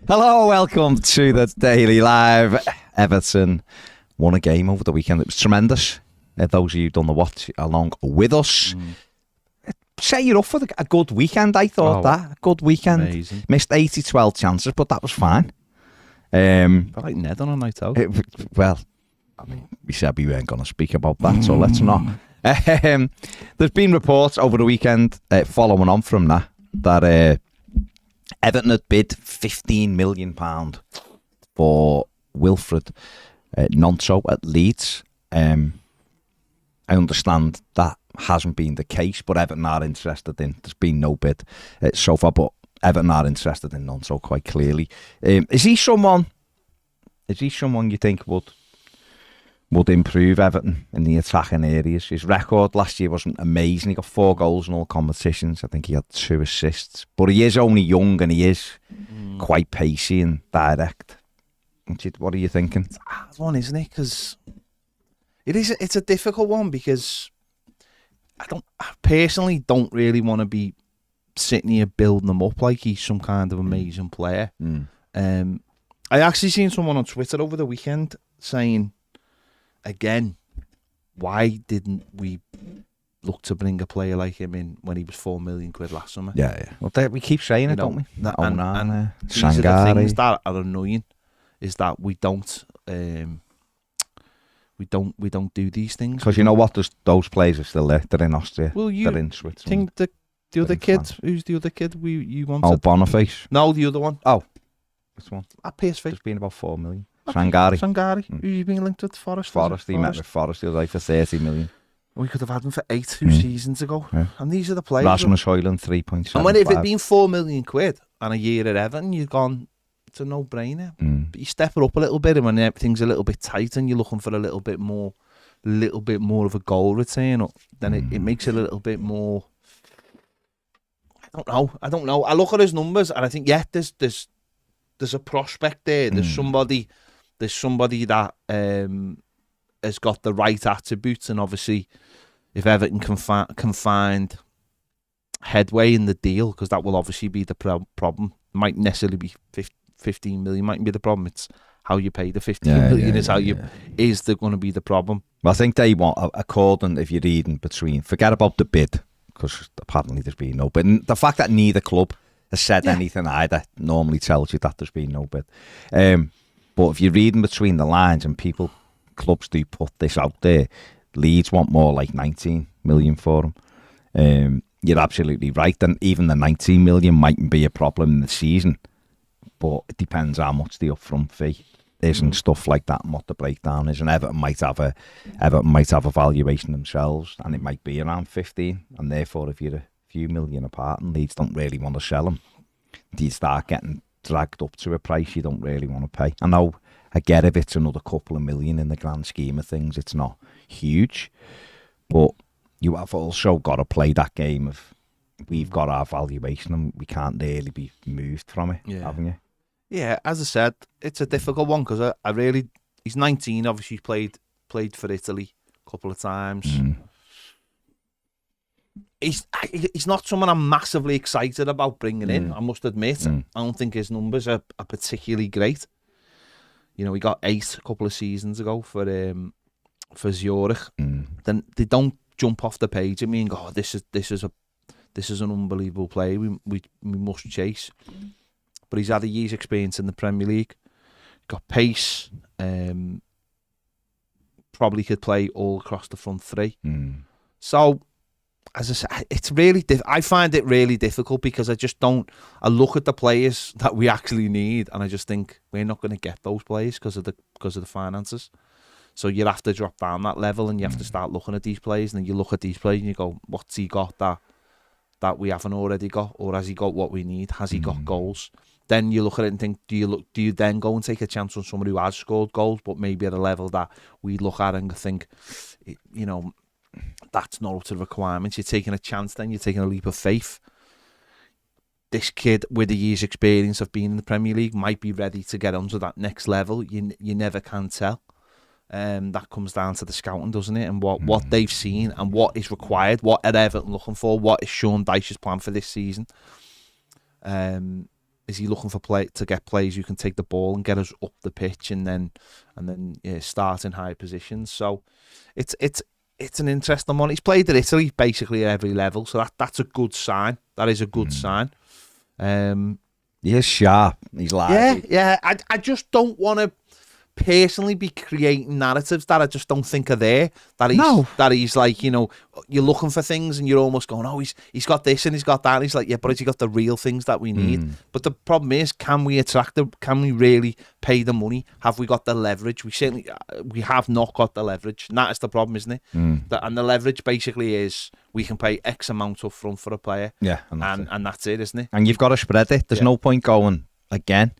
Hello, welcome to the Daily Live. Everton won a game over the weekend. It was tremendous. Those of you who done the watch along with us. Say you're up for a good weekend, I thought that. A good weekend. Amazing. Missed 80-12 chances, but that was fine. I like Ned on a night out. Well, I mean, we said we weren't going to speak about that, so let's not. There's been reports over the weekend, following on from that Everton had bid £15 million for Wilfred Gnonto at Leeds. I understand that hasn't been the case, but Everton are interested in. There's been no bid so far, but Everton are interested in Gnonto quite clearly. Is he someone you think would improve Everton in the attacking areas? His record last year wasn't amazing. He got 4 goals in all competitions. I think he had 2 assists. But he is only young and he is quite pacey and direct. What are you thinking? It's a hard one, isn't it? Because it's a difficult one, because I personally don't really want to be sitting here building him up like he's some kind of amazing player. I actually seen someone on Twitter over the weekend saying, again, why didn't we look to bring a player like him in when he was £4 million last summer? Yeah. Well, we keep saying it, don't we? These are the things that are annoying, is that we don't do these things. Because you know what? Those players are still there. They're in Austria. Well, they're in Switzerland. Think the other kid? Who's the other kid you wanted? Oh, Boniface. No, the other one. Oh, this one. At PSV. There's been about 4 million. Okay. Sangari. Who's been linked with Forest? He met with Forest the other day for 30 million. We could have had him for 2 seasons ago. Yeah. And these are the players. Rasmus Højlund, 3.7. And when if it'd been £4 million and a year at Everton, you've gone, it's a no-brainer. But you step it up a little bit, and when everything's a little bit tight and you're looking for a little bit more of a goal return, then it makes it a little bit more. I don't know. I look at his numbers and I think, yeah, there's a prospect there. There's somebody that has got the right attributes, and obviously, if Everton can find headway in the deal, because that will obviously be the problem. Might necessarily be 15 million. Mightn't be the problem. It's how you pay the 15 million. Is there going to be the problem? Well, I think they want, according, if you're reading between, forget about the bid, because apparently there's been no bid. And the fact that neither club has said anything either normally tells you that there's been no bid. But if you're reading between the lines, and clubs do put this out there, Leeds want more like 19 million for him. You're absolutely right. And even the 19 million mightn't be a problem in the season, but it depends how much the upfront fee is and stuff like that, and what the breakdown is. And Everton might have a valuation themselves, and it might be around 15. And therefore, if you're a few million apart and Leeds don't really want to sell them, do you start getting dragged up to a price you don't really want to pay? I get if it's another couple of million in the grand scheme of things, it's not huge, but you have also got to play that game of, we've got our valuation and we can't really be moved from it, haven't you? Yeah, as I said, it's a difficult one, because he's 19, obviously played for Italy a couple of times. He's not someone I'm massively excited about bringing in, I must admit. I don't think his numbers are particularly great. You know, he got 8 a couple of seasons ago for Zurich. Then they don't jump off the page at me and go, oh, this is an unbelievable play. We must chase. But he's had a year's experience in the Premier League. Got pace. Probably could play all across the front three. So, as I said, it's really I find it really difficult, because I just don't. I look at the players that we actually need, and I just think we're not going to get those players because of the finances. So you have to drop down that level, and you have to start looking at these players, and then you look at these players and you go, what's he got that we haven't already got, or has he got what we need? Has he got goals? Then you look at it and think, do you then go and take a chance on someone who has scored goals, but maybe at a level that we look at and think, you know, that's not up to the requirements. You're taking a chance, then you're taking a leap of faith. This kid with a year's experience of being in the Premier League might be ready to get onto that next level. You never can tell. That comes down to the scouting, doesn't it? And what they've seen and what is required, what are Everton looking for, what is Sean Dyche's plan for this season. is he looking for to get players who can take the ball and get us up the pitch and then start in high positions? So it's an interesting one. He's played at Italy basically at every level, so that's a good sign. That is a good sign. He is sharp. He's lively. Yeah. I just don't want to personally be creating narratives that I just don't think are there. That he's like, you know, you're looking for things and you're almost going, oh, he's got this and he's got that. And he's like, yeah, but has he got the real things that we need? But the problem is, can we attract them? Can we really pay the money? Have we got the leverage? We have not got the leverage. And that is the problem, isn't it? And the leverage basically is we can pay X amount up front for a player. Yeah. And that's it, isn't it? And you've got to spread it. There's no point going again.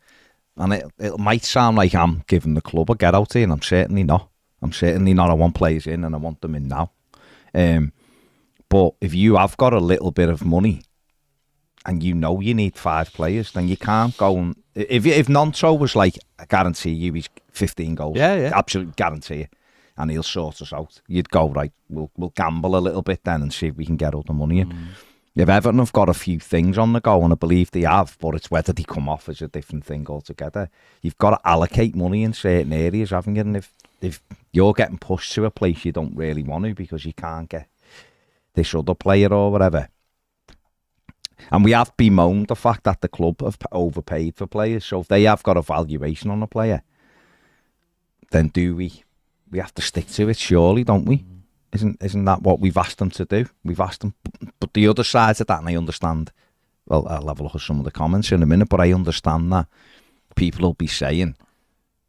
And it might sound like I'm giving the club a get out here, and I'm certainly not. I want players in, and I want them in now. But if you have got a little bit of money, and you know you need 5 players, then you can't go and... If Gnonto was like, I guarantee you he's 15 goals. Yeah. Absolutely guarantee it. And he'll sort us out. You'd go, right, we'll gamble a little bit then and see if we can get all the money in. If Everton have got a few things on the go, and I believe they have, but it's whether they come off as a different thing altogether. You've got to allocate money in certain areas, haven't you? And if you're getting pushed to a place you don't really want to because you can't get this other player or whatever. And we have bemoaned the fact that the club have overpaid for players. So if they have got a valuation on a player, then we have to stick to it, surely, don't we? Isn't that what we've asked them to do? We've asked them, but the other side of that, and I understand. Well, I'll have a look at some of the comments in a minute, but I understand that people will be saying,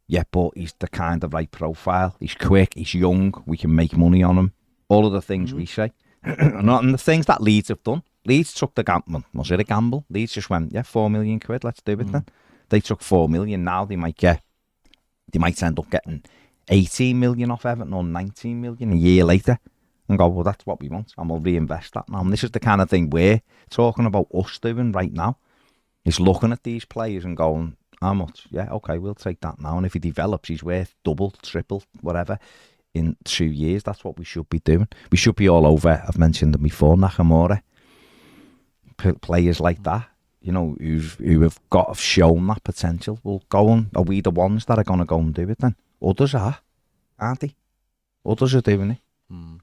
"Yeah, but he's the kind of right profile. He's quick. He's young. We can make money on him." All of the things we say, and the things that Leeds have done. Leeds took the gamble. Was it a gamble? Leeds just went, "Yeah, £4 million. Let's do it then." They took 4 million. Now they might end up getting 18 million off Everton or 19 million a year later and go, well, that's what we want, and we'll reinvest that now. And this is the kind of thing we're talking about us doing right now, is looking at these players and going, how much? Yeah, okay, we'll take that now. And if he develops, he's worth double, triple, whatever, in 2 years. That's what we should be doing. We should be all over, I've mentioned them before, Nakamura. Players like that, you know, who have shown that potential, will go on. Are we the ones that are going to go and do it then? Others are, aren't they? Others are doing it.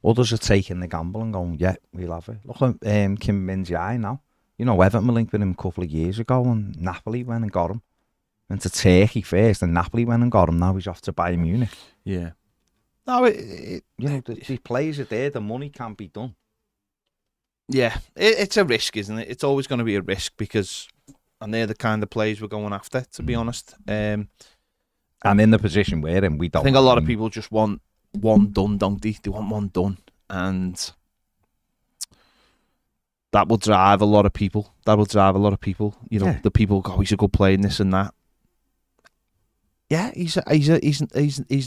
Others are taking the gamble and going, yeah, we'll have it. Look at Kim Min-jae now. You know, Everton were linked with him a couple of years ago, and Napoli went and got him. Went to Turkey first, and Napoli went and got him. Now he's off to Bayern Munich. Yeah. No, you know, the players are there. The money can't be done. Yeah, it's a risk, isn't it? It's always going to be a risk because, and they're the kind of players we're going after, to be honest. And in the position we're in, we don't. I think a lot of people just want one done, don't they? They want one done, and that will drive a lot of people. You know, the people go, he's a good player in this and that. Yeah, he's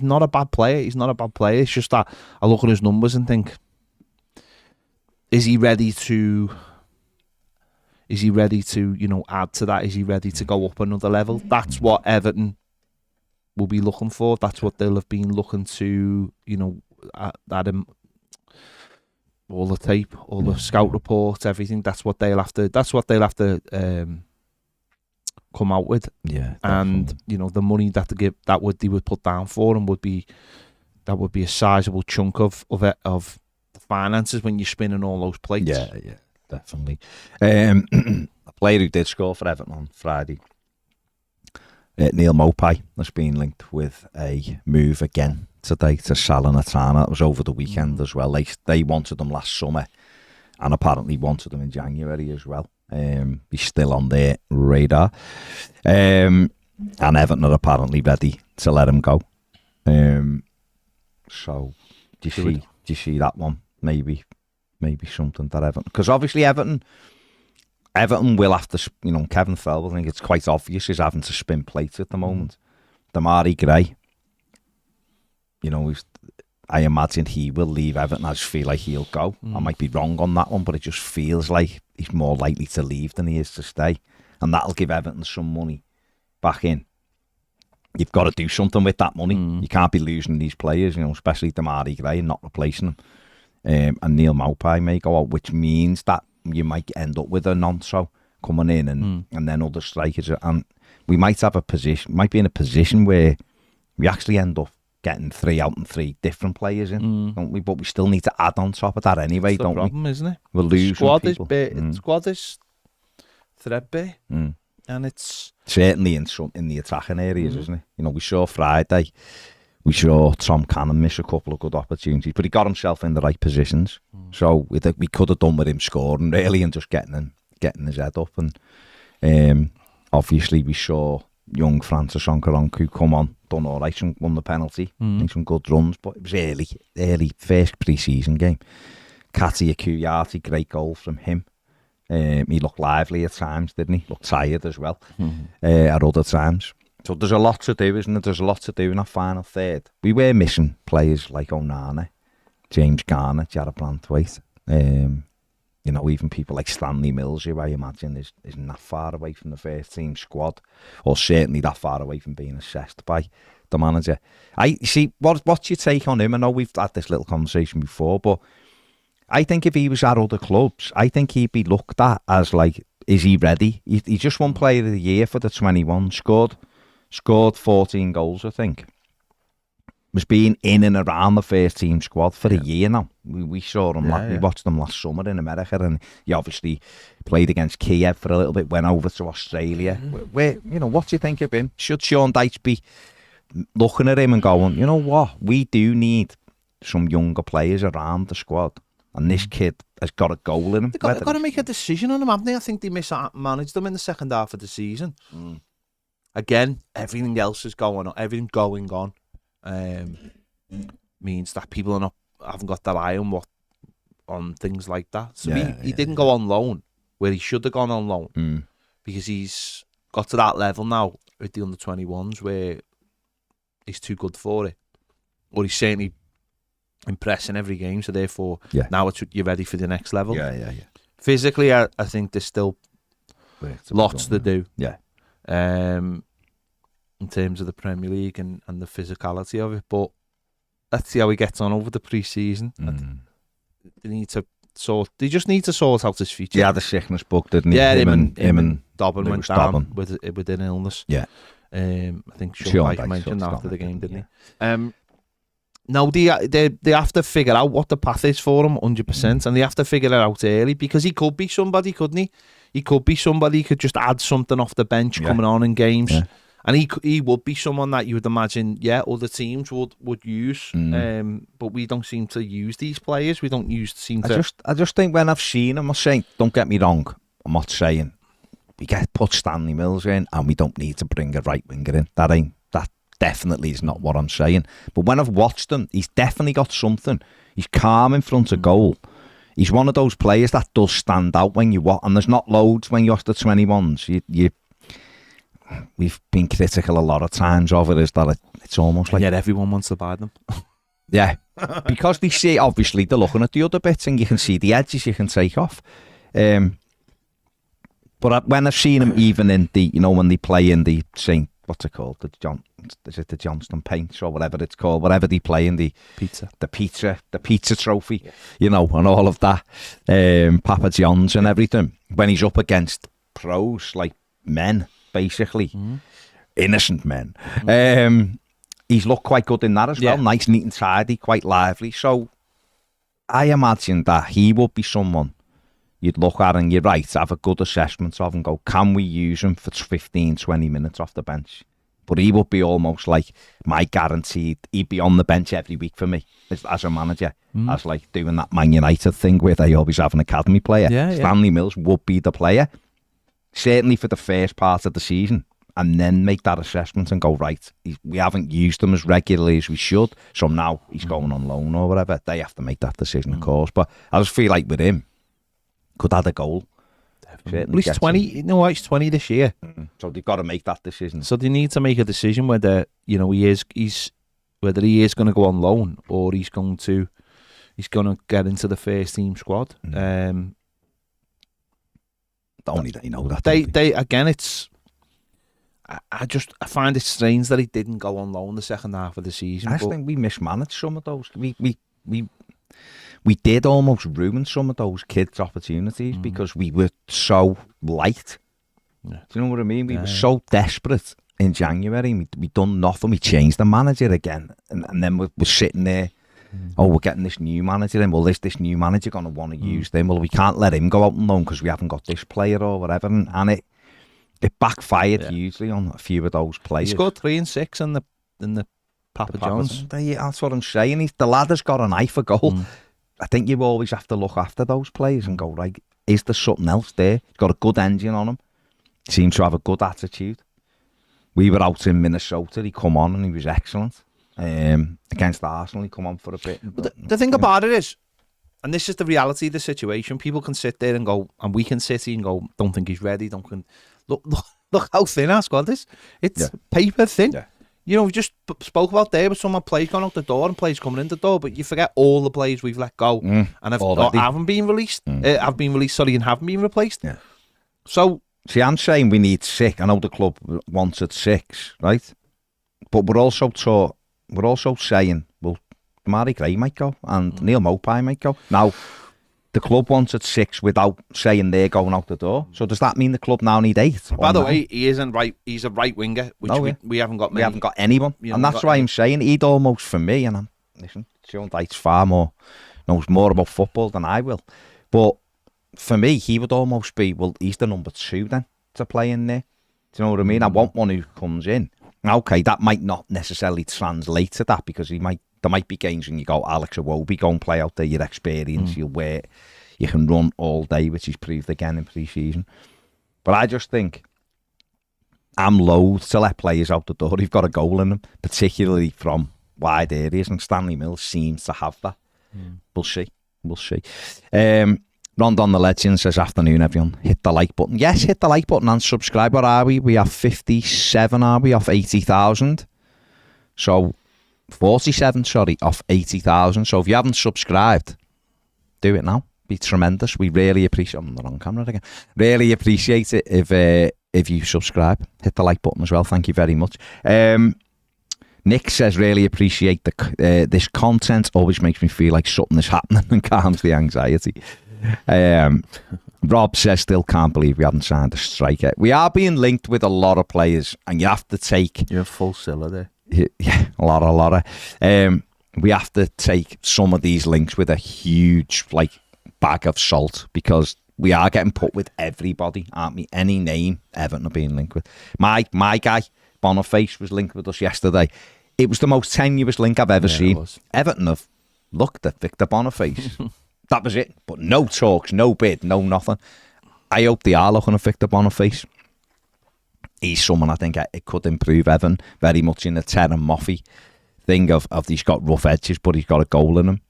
not a bad player. He's not a bad player. It's just that I look at his numbers and think, is he ready to, you know, add to that? Is he ready to go up another level? That's what Everton will be looking for. That's what they'll have been looking to, you know, at him. All the tape, all the scout reports, everything. That's what they'll have to come out with. Yeah, and definitely. you know, the money that they would put down for him would be a sizable chunk of the finances when you're spinning all those plates. Yeah, definitely. A player who did score for Everton on Friday, Neil Maupay, has been linked with a move again today to Salernitana. It was over the weekend as well. They wanted them last summer and apparently wanted them in January as well. He's still on their radar. And Everton are apparently ready to let him go. So do you see that one? Maybe something that Everton, because obviously Everton will have to, you know, Kevin Fell, I think it's quite obvious, is having to spin plates at the moment. Damari Gray, you know, I imagine he will leave Everton. I just feel like he'll go. I might be wrong on that one, but it just feels like he's more likely to leave than he is to stay. And that'll give Everton some money back in. You've got to do something with that money. You can't be losing these players, you know, especially Damari Gray, and not replacing them. And Neil Maupay may go out, which means that you might end up with a Gnonto coming in and then other strikers. And we might be in a position where we actually end up getting 3 out and 3 different players in, don't we? But we still need to add on top of that anyway, don't we? That's the problem, isn't it? We're losing people. Squad is threadbare, and it's certainly in the attacking areas, isn't it? You know, we saw Friday, we saw Tom Cannon miss a couple of good opportunities, but he got himself in the right positions. So we could have done with him scoring really and just getting his head up. And obviously we saw young Francis Onkaronku come on, done all right, and won the penalty, made some good runs, but it was early first pre-season game. Katia Kuyati, great goal from him. He looked lively at times, didn't he? Looked tired as well at other times. So there's a lot to do, isn't there? There's a lot to do in that final third. We were missing players like Onana, James Garner, Jarrod Branthwaite. You know, even people like Stanley Mills, who I imagine isn't that far away from the first team squad, or certainly that far away from being assessed by the manager. What's your take on him? I know we've had this little conversation before, but I think if he was at other clubs, I think he'd be looked at as like, is he ready? He just won Player of the Year for the 21, scored 14 goals, I think. Was being in and around the first team squad for a year now. We saw him, we watched him last summer in America, and he obviously played against Kiev for a little bit, went over to Australia. Where, you know, what do you think of him? Should Sean Dyche be looking at him and going, you know what, we do need some younger players around the squad, and this kid has got a goal in him. They've got to make a decision on him, haven't they? I think they mismanaged them in the second half of the season. Again, everything else is going on. Everything going on means that people haven't got their eye on things like that. So he didn't go on loan where he should have gone on loan because he's got to that level now with the under-21s where he's too good for it, or he's certainly impressing every game. So therefore, now you're ready for the next level. Physically, I think there's still lots to do. In terms of the Premier League and the physicality of it, but let's see how he gets on over the pre-season. They just need to sort out his future. Yeah, the sickness book, didn't he? Yeah, him and Dobbin went down Dobbin. with an illness. Yeah. I think Sean Dyche mentioned after the game, didn't he? No, they have to figure out what the path is for him, 100%, and they have to figure it out early, because he could be somebody, couldn't he? He could be somebody who could just add something off the bench coming on in games. Yeah. And he would be someone that you would imagine, other teams would use. But we don't seem to use these players. We don't seem to. I just think when I've seen him, I'm saying, don't get me wrong, I'm not saying we put Stanley Mills in and we don't need to bring a right winger in. That definitely is not what I'm saying. But when I've watched him, he's definitely got something. He's calm in front of goal. He's one of those players that does stand out when you watch, and there's not loads when you're the 21s. We've been critical a lot of times of it, is that it's almost like... Yet everyone wants to buy them. Yeah, because they see, obviously, they're looking at the other bits and you can see the edges you can take off. But when I've seen them even in the, when they play in the St. What's it called? Is it the Johnston Paints or whatever it's called? Whatever they play in the pizza trophy, and all of that. Papa John's and everything. When he's up against pros, like men, basically, innocent men. He's looked quite good in that as well. Nice, neat and tidy, quite lively. So I imagine that he would be someone you'd look at and you're right, have a good assessment of and go, can we use him for 15, 20 minutes off the bench? But he would be almost like my guaranteed, he'd be on the bench every week for me as a manager, as like doing that Man United thing where they always have an academy player. Stanley Mills would be the player, certainly for the first part of the season, and then make that assessment and go, right, we haven't used him as regularly as we should, so now he's going on loan or whatever. They have to make that decision, of course. But I just feel like with him, could add a goal. Well, he's 20. He's 20 this year. So they've got to make that decision. So they need to make a decision whether whether he is going to go on loan or he's going to get into the first team squad. Only they know that. They again, it's. I find it strange that he didn't go on loan the second half of the season. I think we mismanaged some of those. we did almost ruin some of those kids' opportunities because we were so light. Yeah. Do you know what I mean? We were so desperate in January. We done nothing. We changed the manager again, and then we're sitting there. Oh, we're getting this new manager in. Well, this new manager going to want to use them. Well, we can't let him go out on loan because we haven't got this player or whatever. And it backfired hugely on a few of those players. He scored 3 and 6 in the Papa John's. That's what I'm saying. The lad has got an eye for goal. I think you always have to look after those players and go, right, is there something else there? He's got a good engine on him. He seems to have a good attitude. We were out in Minnesota. He come on and he was excellent. Against Arsenal, he come on for a bit. But the thing about it is, and this is the reality of the situation, people can sit there and go, and we can sit here and go, don't think he's ready, look how thin our squad is. It's paper thin. Yeah. You know, we just spoke about there with some players going out the door and players coming in the door, but you forget all the players we've let go and haven't been released. Have been released, and haven't been replaced. Yeah. So, see, I'm saying we need 6. I know the club wanted 6, right? But we're also saying, well, Mari Gray might go and Neil Maupay might go. Now, the club wanted 6 without saying they're going out the door. So does that mean the club now need 8? By the way, he isn't right. He's a right winger, which we haven't got. We haven't got anyone, and that's why I'm saying he'd almost, for me. And listen, Sean Dyche's far more knows more about football than I will. But for me, he would almost be, well, he's the number 2 then to play in there. Do you know what I mean? I want one who comes in. Okay, that might not necessarily translate to that because there might be games when you go, Alex Iwobi, go and play out there, your experience, you can run all day, which he's proved again in pre-season. But I just think I'm loath to let players out the door who've got a goal in them, particularly from wide areas, and Stanley Mills seems to have that. We'll see. Rondon the Legend says, afternoon everyone, hit the like button. Yes, hit the like button and subscribe. What are we? We have 57, are we, off 80,000? So 47, off 80,000. So if you haven't subscribed, do it now. Be tremendous. We really appreciate. I'm on the wrong camera again. Really appreciate it if you subscribe. Hit the like button as well. Thank you very much. Nick says, really appreciate this content. Always makes me feel like something is happening and calms the anxiety. Rob says, still can't believe we haven't signed a striker. We are being linked with a lot of players, and you have to take. You're full seller there. Yeah, a lot of. We have to take some of these links with a huge bag of salt because we are getting put with everybody, aren't we? Any name Everton are being linked with. My guy Boniface was linked with us yesterday. It was the most tenuous link I've ever seen. Everton have looked at Victor Boniface. That was it. But no talks, no bid, no nothing. I hope they are looking at Victor Boniface. He's someone I think it could improve Everton very much in the Terry Moffey thing of he's got rough edges, but he's got a goal in him.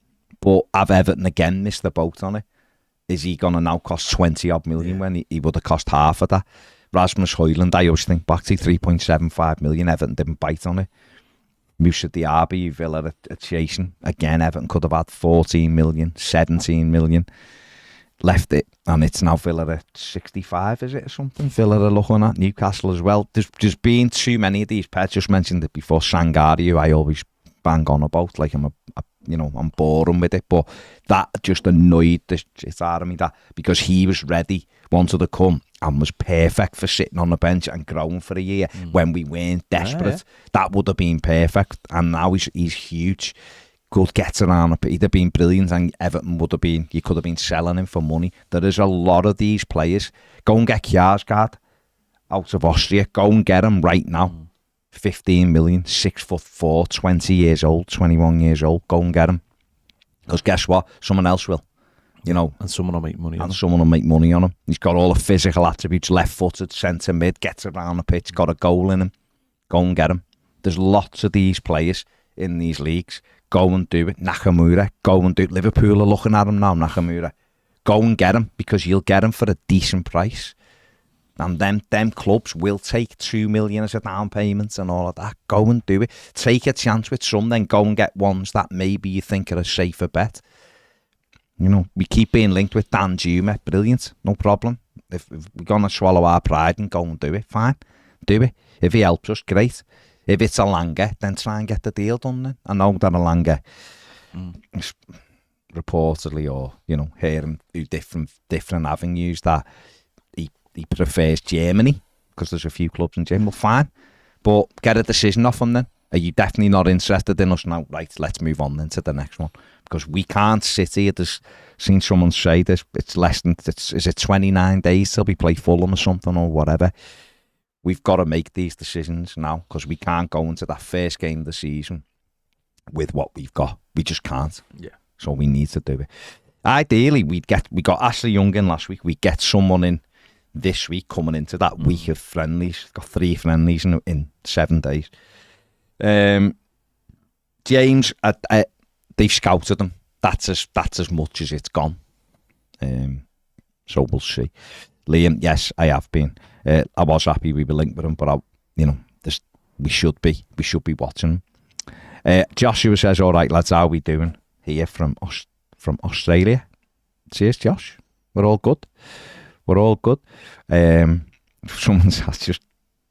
But have Everton again missed the boat on it? Is he going to now cost 20 odd million when he would have cost half of that? Rasmus Højlund, I always think back to 3.75 million. Everton didn't bite on it. Moussa Diaby, Villa are chasing. Again, Everton could have had 14 million, 17 million. Left it, and it's now Villa at 65, is it, or something? Villa are looking at Newcastle as well. There's been too many of these. Pet just mentioned it before. Sangari, who I always bang on about, like I'm boring with it, but that just annoyed the shit out of me, that because he was ready, wanted to come, and was perfect for sitting on the bench and growing for a year when we weren't desperate. That would have been perfect, and now he's huge. Good gets around. He'd have been brilliant, and Everton would have been. You could have been selling him for money. There is a lot of these players. Go and get Kjaersgaard out of Austria. Go and get him right now. 15 million, 6'4", 20 years old, 21 years old. Go and get him. Because guess what? Someone else will. You know, and someone will make money. Someone will make money on him. He's got all the physical attributes. Left-footed, centre mid, gets around the pitch, got a goal in him. Go and get him. There's lots of these players in these leagues. Go and do it. Nakamura, go and do it. Liverpool are looking at him now, Nakamura. Go and get him, because you'll get him for a decent price. And them clubs will take 2 million as a down payment and all of that. Go and do it. Take a chance with some, then go and get ones that maybe you think are a safer bet. You know, we keep being linked with Dan Juma. Brilliant, no problem. If we're going to swallow our pride and go and do it, fine. Do it. If he helps us, great. If it's Alanga, then try and get the deal done then. I know that Alanga, reportedly, or hearing through different avenues that he prefers Germany because there's a few clubs in Germany. Well, fine, but get a decision off him then. Are you definitely not interested in us now? Right, let's move on then to the next one, because we can't sit here. There's seen someone say this. It's less than is it 29 days till we play Fulham or something or whatever. We've got to make these decisions now, because we can't go into that first game of the season with what we've got. We just can't. Yeah. So we need to do it. Ideally, we got Ashley Young in last week. We get someone in this week coming into that week of friendlies. Got 3 friendlies in 7 days. James, they've scouted him. That's as much as it's gone. So we'll see. Liam, yes, I have been. I was happy we were linked with him, but we should be watching him. Joshua says, "All right, lads, how are we doing here from Australia?" Cheers, Josh. We're all good. Someone has just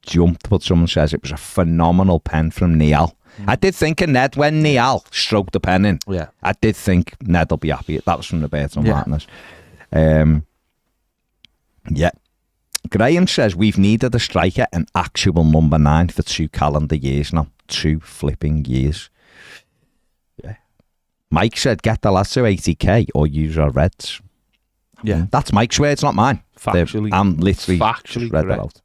jumped, but someone says it was a phenomenal pen from Niall. I did think of Ned when Niall stroked the pen in. Yeah, I did think Ned will be happy. That was from the Burton Martinez. Yeah. Graham says we've needed a striker, an actual number 9 for 2 calendar years now. 2 flipping years. Yeah. Mike said get the lads to 80k or use our Reds. Yeah. That's Mike's words, not mine. Factually. I'm literally factually read that out.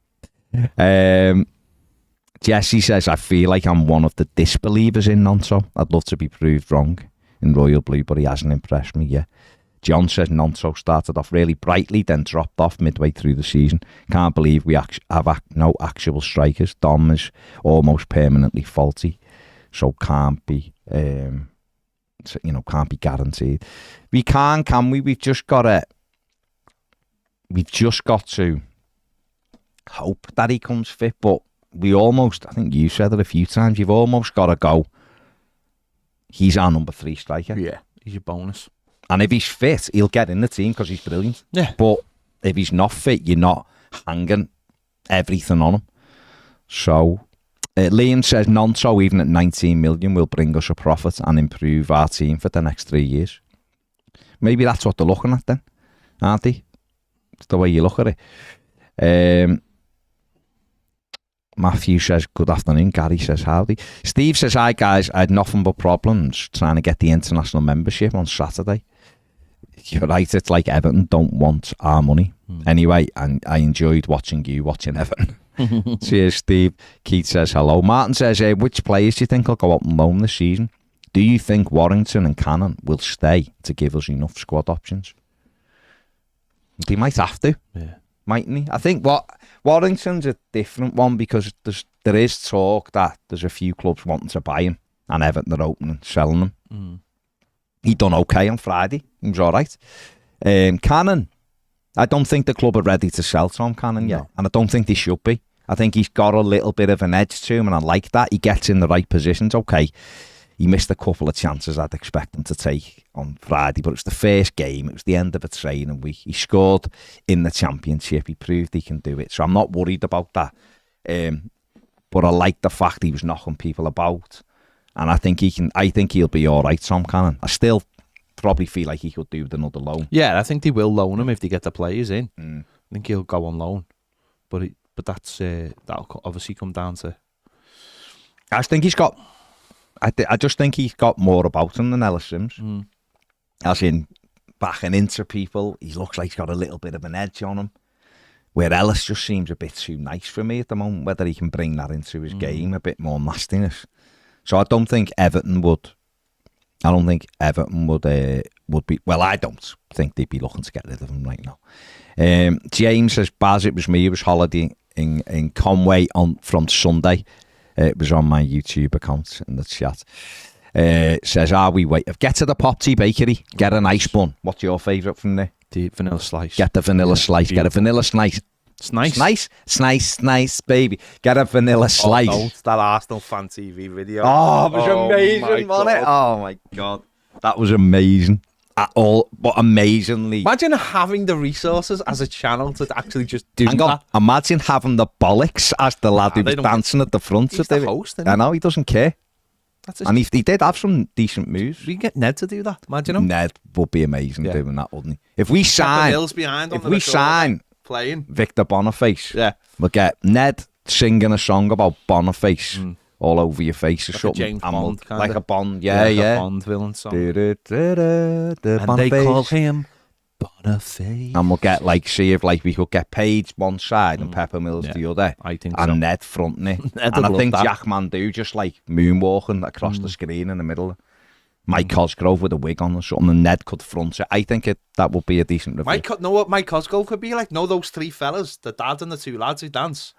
Jesse says I feel like I'm one of the disbelievers in Gnonto. I'd love to be proved wrong in Royal Blue, but he hasn't impressed me yet. John says Gnonto started off really brightly, then dropped off midway through the season. Can't believe we have no actual strikers. Dom is almost permanently faulty, so can't be guaranteed. We can we? We've just got to hope that he comes fit, but we almost, I think you said it a few times, you've almost got to go, he's our number 3 striker. Yeah, he's your bonus. And if he's fit, he'll get in the team because he's brilliant. Yeah. But if he's not fit, you're not hanging everything on him. So, Liam says Gnonto, even at 19 million, will bring us a profit and improve our team for the next 3 years. Maybe that's what they're looking at then, aren't they? It's the way you look at it. Mathew says, good afternoon. Gary says, howdy. Steve says, hi guys, I had nothing but problems trying to get the international membership on Saturday. You're right, it's like Everton don't want our money. Anyway, and I enjoyed watching Everton. Cheers, Steve. Keith says, hello. Martin says, which players do you think will go up on loan this season? Do you think Warrington and Cannon will stay to give us enough squad options? They might have to. Yeah. Mightn't he? I think Warrington's a different one because there is talk that there's a few clubs wanting to buy him and Everton are opening, selling him. He done okay on Friday. He was all right. Cannon, I don't think the club are ready to sell Tom Cannon yet, and I don't think they should be. I think he's got a little bit of an edge to him, and I like that. He gets in the right positions. Okay, he missed a couple of chances I'd expect him to take on Friday, but it was the first game. It was the end of a training week. He scored in the Championship. He proved he can do it. So I'm not worried about that. But I like the fact he was knocking people about. And I think he'll be all right, Tom Cannon. I still probably feel like he could do with another loan. Yeah, I think they will loan him if they get the players in. I think he'll go on loan. But that'll obviously come down to... I just think he's got more about him than Ellis Sims. As in, backing into people, he looks like he's got a little bit of an edge on him. Where Ellis just seems a bit too nice for me at the moment, whether he can bring that into his game, a bit more nastiness. So I don't think Everton would be... Well, I don't think they'd be looking to get rid of him right now. James says, Baz, it was me who was holidaying in Conway from Sunday. It was on my YouTube account in the chat. Says, get to the Pop Tea Bakery, get a nice bun. What's your favourite from there? The vanilla slice. Get the vanilla slice. Beautiful. Get a vanilla slice. Snice, baby. Get a vanilla slice. Oh, that Arsenal Fan TV video. Oh, it was amazing, wasn't it? Oh, my God. That was amazing. But amazingly. Imagine having the resources as a channel to actually just do that. Imagine having the bollocks as the lad who was dancing at the front. He's the host, isn't he? I know, he doesn't care. And he did have some decent moves. We can get Ned to do that. Imagine him. Ned would be amazing doing that, wouldn't he? If we sign playing Victor Boniface, yeah, we'll get Ned singing a song about Boniface all over your face or like something. A James Bond, like a Bond, like a Bond villain song. And they call him Boniface. And we'll get see if we could get Page one side and Pepper Mills the other. I think and so. Ned fronting it. And I think Jack Mandu just moonwalking across the screen in the middle. Mike Cosgrove with a wig on or something, and Ned could front it. I think that would be a decent review. Know what Mike Cosgrove could be like? Know those three fellas, the dad and the two lads who dance.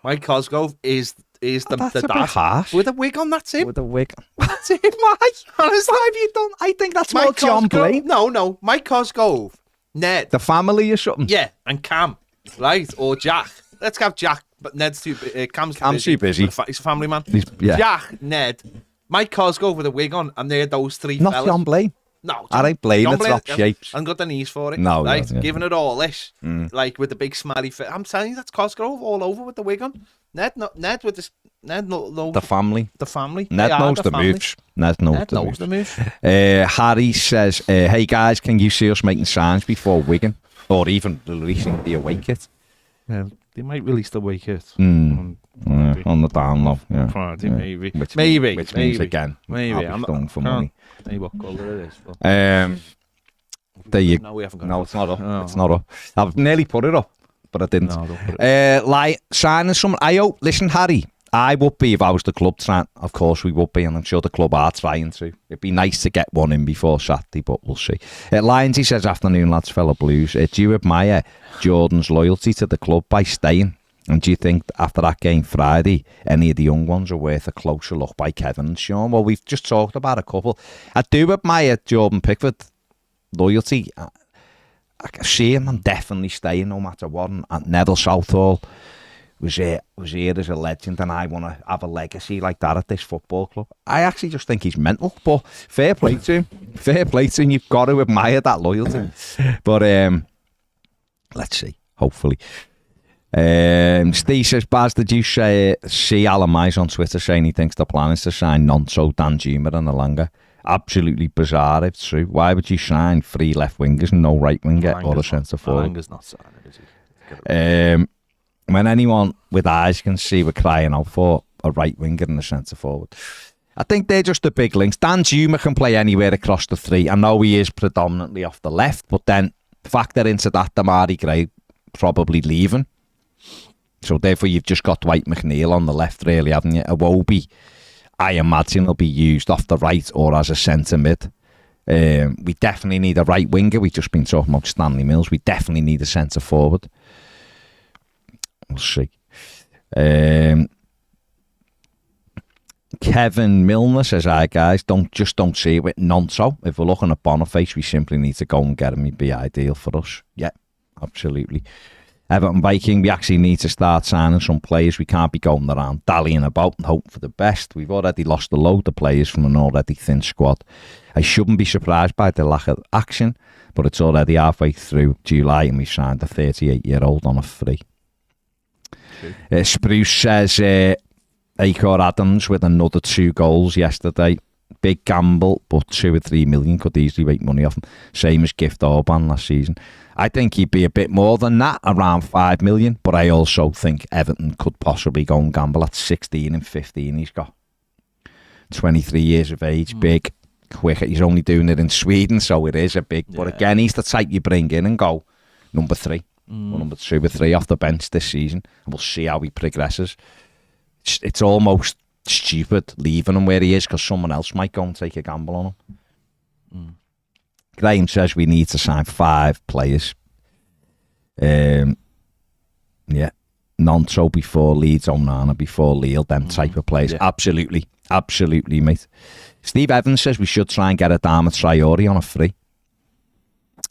Mike Cosgrove is the dad harsh. with a wig on. That's him. With a wig. That's him. Why? Honestly, have you done? I think that's Mike more John Blaine. No. Mike Cosgrove, Ned, the family or something. Yeah, and Cam, right, or Jack. Let's have Jack, but Ned's too. Cam's too busy. He's a family man. Yeah. Jack, Ned, Mike Cosgrove with a wig on, and they're those three Not fellas. John Blaine. No, I ain't Blaine. It's not shapes. And got the knees for it. No, right, yeah. Giving it all this, with the big smiley face. I'm telling you, that's Cosgrove all over with the wig on. Ned with this. Ned knows the family. The family. Ned knows the moves. Ned knows the moves. Harry says, "Hey guys, can you see us making signs before Wigan, or even releasing the away kit?" Yeah, they might release the away kit on the down low. Yeah. Friday, maybe. Which maybe. means again, maybe. I'm done for money. Maybe what colour it is. But... there you. No, we haven't got. No, it's not up. Oh. It's not up. I've nearly put it up, but I didn't. No, don't put it. Signing someone. Listen, Harry. I would be if I was the club trying. Of course, we would be, and I'm sure the club are trying to. It'd be nice to get one in before Saturday, but we'll see. Lions, he says, afternoon, lads, fellow Blues. Do you admire Jordan's loyalty to the club by staying? And do you think after that game Friday, any of the young ones are worth a closer look by Kevin and Sean? Well, we've just talked about a couple. I do admire Jordan Pickford loyalty. I see him. I'm definitely staying no matter what. And Neville Southall was here as a legend, and I want to have a legacy like that at this football club. I actually just think he's mental, but fair play to him. Fair play to him. You've got to admire that loyalty. But let's see. Hopefully. Steve says, Baz, did you see Alan Mize on Twitter saying he thinks the plan is to sign Gnonto, Danjuma and Alanga? Absolutely bizarre if it's true. Why would you sign 3 left wingers and no right winger or a centre forward? Alanga's not signing, is he? When anyone with eyes can see, we're crying out for a right winger and a centre forward. I think they're just the big links. Danjuma can play anywhere across the 3. I know he is predominantly off the left, but then factor into that Damari Gray probably leaving. So therefore you've just got Dwight McNeil on the left, really, haven't you? Iwobi, I imagine, will be used off the right or as a centre mid. We definitely need a right winger. We've just been talking about Stanley Mills. We definitely need a centre forward. We'll see. Kevin Milner says, hi guys, don't see it with Gnonto. If we're looking at Boniface, we simply need to go and get him. He'd be ideal for us. Yeah, absolutely. Everton Viking, we actually need to start signing some players. We can't be going around dallying about and hope for the best. We've already lost a load of players from an already thin squad. I shouldn't be surprised by the lack of action, but it's already halfway through July and we signed a 38-year-old on a free. Spruce says, Acor Adams with another 2 goals yesterday. Big gamble, but 2 or 3 million could easily make money off him. Same as Gift Orban last season. I think he'd be a bit more than that, around 5 million, but I also think Everton could possibly go and gamble at 16 and 15 he's got. 23 years of age, big, quick. He's only doing it in Sweden, so it is a big. Yeah. But again, he's the type you bring in and go, number 3, or number 2 or 3 off the bench this season, and we'll see how he progresses. It's almost stupid leaving him where he is because someone else might go and take a gamble on him. Graham says we need to sign 5 players. Yeah, Gnonto before Leeds, Onana before Lille, them type of players. Yeah. Absolutely, mate. Steve Evans says we should try and get Adama Traore on a free.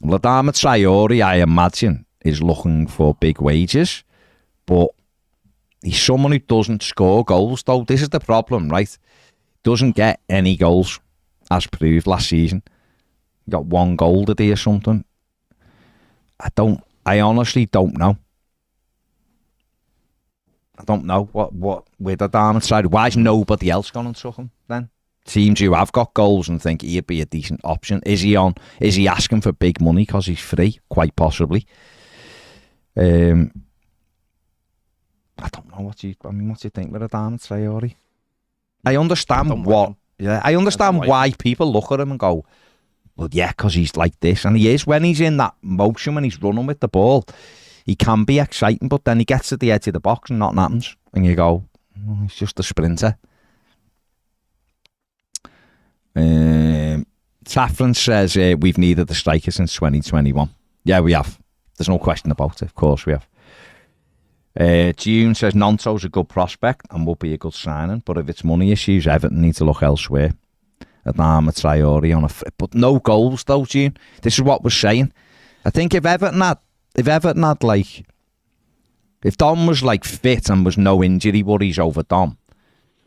Well, Adama Traore, I imagine, is looking for big wages, but he's someone who doesn't score goals, though. This is the problem, right? Doesn't get any goals, as proved last season. He got 1 goal today or something. I honestly don't know. I don't know what with Adama Traore. Why is nobody else gone and took him then? teams who have got goals and think he'd be a decent option. Is he asking for big money because he's free? Quite possibly. I don't know what do you think with Adama Traore? I understand why people look at him and go, well, yeah, because he's like this, and he is. When he's in that motion, when he's running with the ball, he can be exciting, but then he gets to the edge of the box and nothing happens, and you go, oh, he's just a sprinter. Saffron says we've needed the striker since 2021. Yeah, we have. There's no question about it. Of course we have. June says Gnonto's a good prospect and will be a good signing, but if it's money issues, Everton need to look elsewhere. Adama Traore on but no goals though, June. This is what we're saying. I think if Everton had like, if Dom was like fit and was no injury worries over Dom,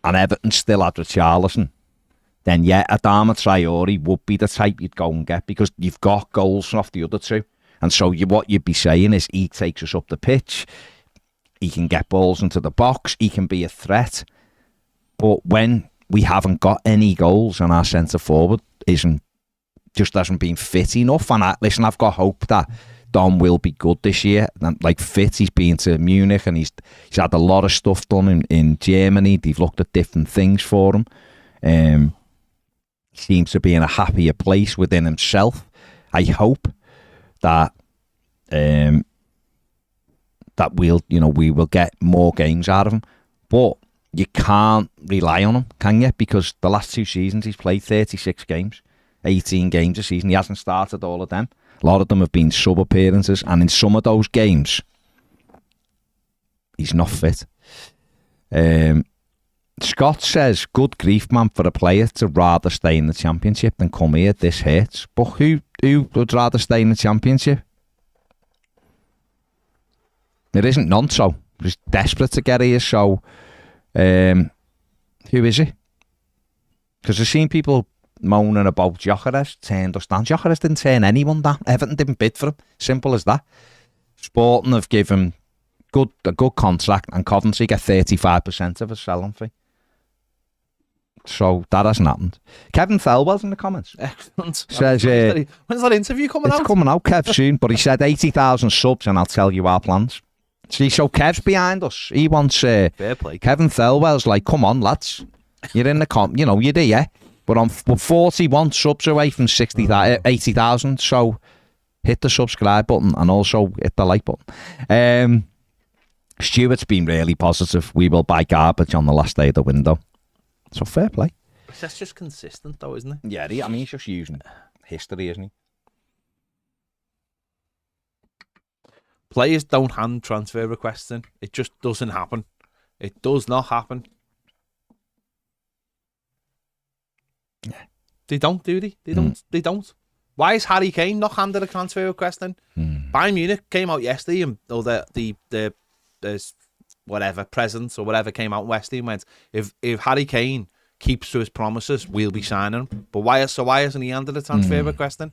and Everton still had Richarlison, then yeah, Adama Traore would be the type you'd go and get, because you've got goals off the other two. And so what you'd be saying is he takes us up the pitch, he can get balls into the box, he can be a threat. But when we haven't got any goals and our centre forward hasn't been fit enough, and I've got hope that Dom will be good this year. Like fit, he's been to Munich and he's had a lot of stuff done in Germany. They've looked at different things for him. Seems to be in a happier place within himself. I hope that we will get more games out of him, but you can't rely on him, can you? Because the last 2 seasons he's played 36 games, 18 games a season. He hasn't started all of them. A lot of them have been sub appearances, and in some of those games he's not fit. Scott says, good grief, man, for a player to rather stay in the Championship than come here. This hurts. But who would rather stay in the Championship? It isn't Gnonto. He's desperate to get here, so who is he? Because I've seen people moaning about Gyökeres turned us down. Gyökeres didn't turn anyone down. Everton didn't bid for him. Simple as that. Sporting have given a good contract, and Coventry get 35% of a selling fee. So that hasn't happened. Kevin Thelwell's in the comments. Excellent. Says, when's that interview coming out? It's coming out, Kev, soon. But he said 80,000 subs and I'll tell you our plans. See, so Kev's behind us. He wants... Fair play. Kevin Thelwell's like, come on, lads. You're in the you're there, yeah? But we're 41 subs away from 80,000. So hit the subscribe button and also hit the like button. Stuart's been really positive. We will buy garbage on the last day of the window. So fair play. That's just consistent though, isn't it? Yeah, he's just using history, isn't he? Players don't hand transfer requests in. It just doesn't happen. It does not happen. Yeah. They don't, do they? They don't. Why is Harry Kane not handed a transfer request in? Bayern Munich came out yesterday and the whatever presence or whatever came out West Ham went, if Harry Kane keeps to his promises, we'll be signing him. But why hasn't he handed a transfer request in?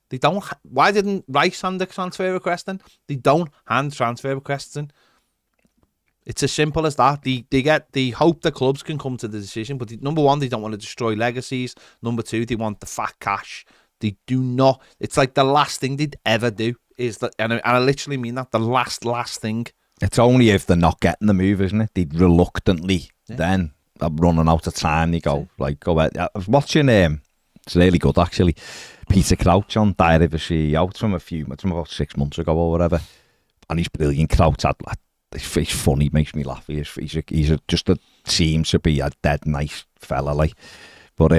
They don't. Why didn't Rice hand a transfer request in? They don't hand transfer requests in. It's as simple as that. They hope the clubs can come to the decision, but number one, they don't want to destroy legacies. Number two, they want the fat cash. They do not. It's like the last thing they'd ever do is that, and I literally mean that, the last thing. It's only if they're not getting the move, isn't it? They'd reluctantly then running out of time. They go go ahead. I was watching it's really good actually. Peter Crouch on Diary of a CEO from about 6 months ago or whatever, and he's brilliant. Crouch he's funny, makes me laugh. He seems to be a dead nice fella, like. But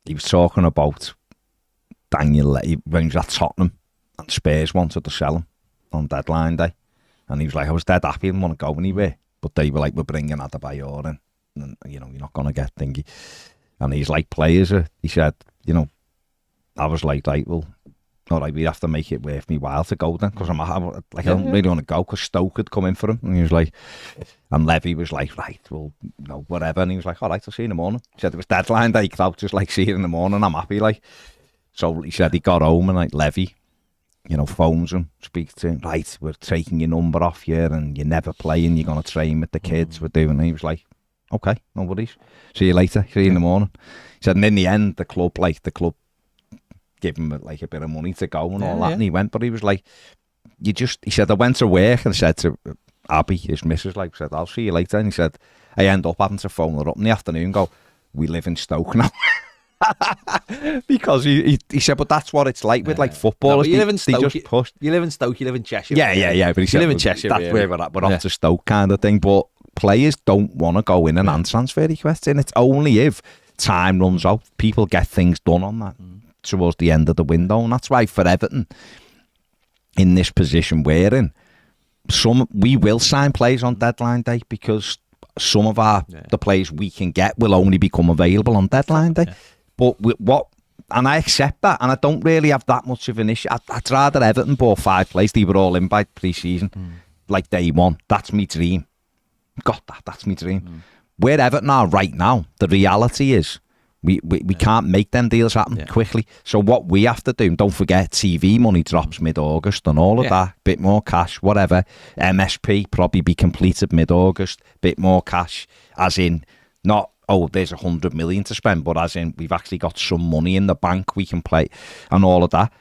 he was talking about Daniel when he was at Tottenham and Spurs wanted to sell him on deadline day, and he was like, I was dead happy, I didn't want to go anywhere, but they were like, we're bringing Adebayor in, and you're not going to get thingy. And he's like, players he said, I was like, right, well, all right, we have to make it worth me while to go then, because I don't really want to go, because Stoke had come in for him, and he was like, and Levy was like, right, well, whatever, and he was like, all right, I'll see you in the morning. He said it was deadline day, Crouch was like, see you in the morning, I'm happy, like. So he said he got home and like Levy, phones him, speaks to him, right, we're taking your number off here and you're never playing, you're going to train with the kids, we're doing. And he was like, okay, no worries. See you later. See you in the morning. He said, and in the end, the club gave him like a bit of money to go and all that, and he went. But he was like, he said, I went to work and said to Abby, his missus, like, said, I'll see you later. And he said, I end up having to phone her up in the afternoon and go, we live in Stoke now. Because he said, but that's what it's like with like footballers. No, you live in Stoke. They just push. You live in Stoke. You live in Cheshire. Yeah. But he said, live in Cheshire. That's where we're at. We're off to Stoke kind of thing. But players don't want to go in and hand transfer requests in. It's only if time runs out, people get things done on that towards the end of the window, and that's why for Everton, in this position we're in, we will sign players on deadline day because some of the players we can get will only become available on deadline day. But and I accept that, and I don't really have that much of an issue. I'd rather Everton bought 5 players. They were all in by pre-season, like day one. That's my dream. Got that. That's my dream. Where Everton are right now, the reality is we can't make them deals happen quickly. So what we have to do, and don't forget, TV money drops mid-August and all of that. Bit more cash, whatever. MSP probably be completed mid-August. Bit more cash, as in not, there's 100 million to spend, but as in we've actually got some money in the bank we can play and all of that.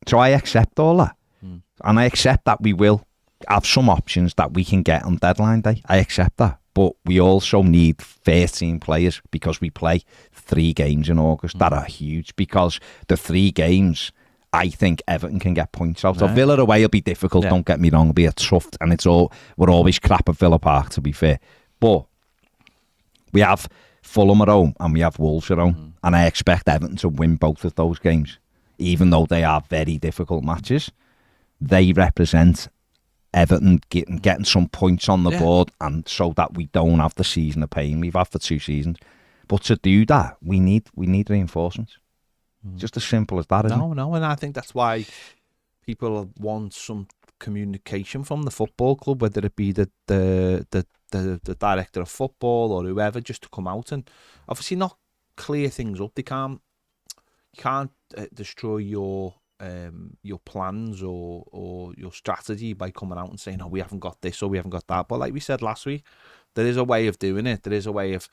So I accept all that. And I accept that we will have some options that we can get on deadline day. I accept that. But we also need 13 players because we play 3 games in August that are huge, because the 3 games, I think Everton can get points out. So Villa away will be difficult, don't get me wrong, it'll be a tough, and we're always crap at Villa Park, to be fair. But we have Fulham at home and we have Wolves at home, and I expect Everton to win both of those games, even though they are very difficult matches. They represent Everton getting some points on the board, and so that we don't have the season of pain we've had for 2 seasons. But to do that, we need reinforcements. Just as simple as that, isn't it? No, and I think that's why people want some communication from the football club, whether it be the director of football or whoever, just to come out and obviously not clear things up. You can't destroy your plans or your strategy by coming out and saying, we haven't got this or we haven't got that. But like we said last week, there is a way of doing it. There is a way of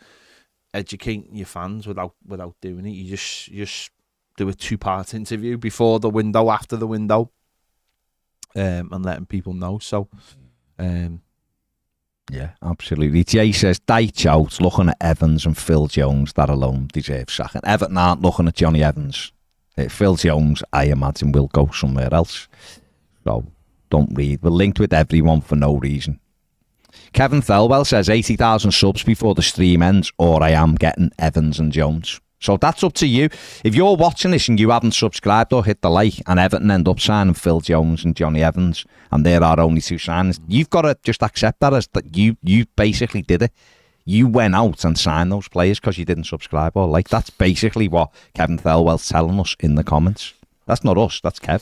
educating your fans without doing it. You just do a 2-part interview before the window, after the window, and letting people know. So yeah, absolutely. Jay says, Dyche out, looking at Evans and Phil Jones, that alone deserves sacking. Everton aren't looking at Johnny Evans. Phil Jones, I imagine, will go somewhere else. So, don't read. We're linked with everyone for no reason. Kevin Thelwell says 80,000 subs before the stream ends, or I am getting Evans and Jones. So that's up to you. If you're watching this and you haven't subscribed or hit the like, and Everton end up signing Phil Jones and Johnny Evans, and there are only 2 signings, you've got to just accept that as that you basically did it. You went out and signed those players because you didn't subscribe or like. That's basically what Kevin Thelwell's telling us in the comments. That's not us, that's Kev.